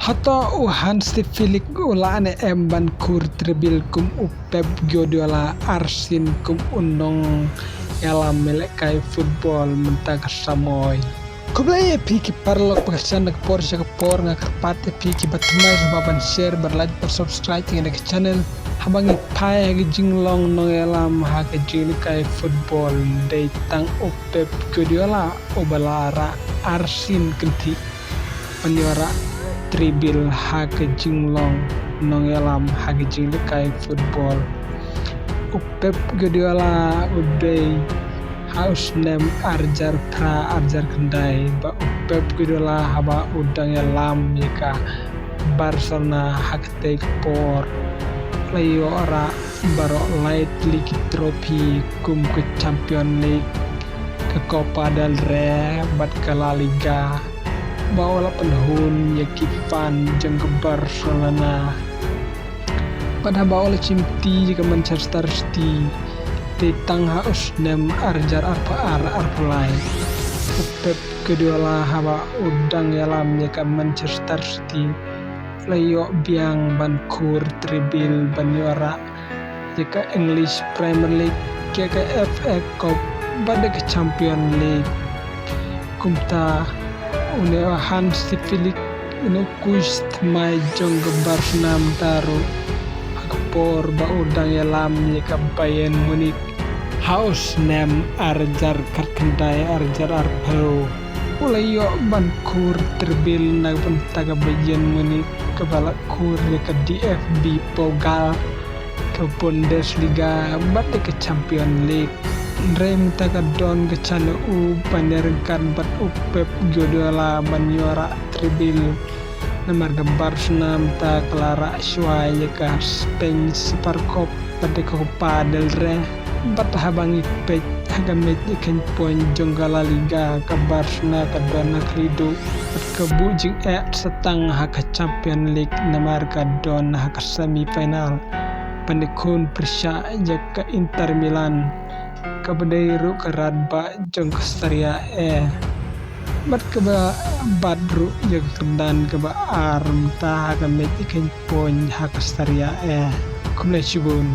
Hato Hansi Flick ulane emban kur tribil kum Pep Guardiola arsin kum unong elam melek kai football mentag samoy. Kublai piki parlok pagsan nak Porsche ke por ngak pate piki batmai baban share berlaj per subscribe ngene ke channel habangi pai hagi jinglong nong elam hagi jili kai football dei tang Pep Guardiola obalara arsin kenti panyora tribil hagi jinglong nong elam hagi jili kai football Pep Guardiola udai haus nem arjar pra arjar kendai ba Pep Guardiola haba udang elam yaka Barcelona hakte por layo ora baro light league trophy kum ke Champion League ke Copa del Rey bat ke La Liga bawa penhun yaki fan jeng ke Barcelona pada bawa cimti ke Manchester City tentang haus nem arjar arpulai Pep Guardiola haba udang elam yaka Manchester City layo biang bankur tribil banyora yaka English Premier League yaka FA Cup pada ke Champion League kumta une Hansi Flick une kust mai jong ke Barcelona taru por ba udang elam yaka Bayern Munich haus nem arjar karkendai arjar arpau ulayo bankur terbil na bentaga Bayern Munich kebala kur ke DFB Pokal ke Bundesliga bat ke Champion League rem taga don ke channel panerkan bat Pep Guardiola banyora tribil nomor ke Barcelona ta Clara Suaya ke Spain Super Cup pada Copa del Rey bat habangi pej hagamet ikan poin jonggala Liga ke Barcelona ke dona klidu ke bujing setang haka Champion League nomor ke don haka semifinal pendekun persya jaka Inter Milan ke bedairu ke Radba jong ke Serie A bat ke badru jeng kendan ke arm ta hagamet ikan poin haka Serie A kumle chibun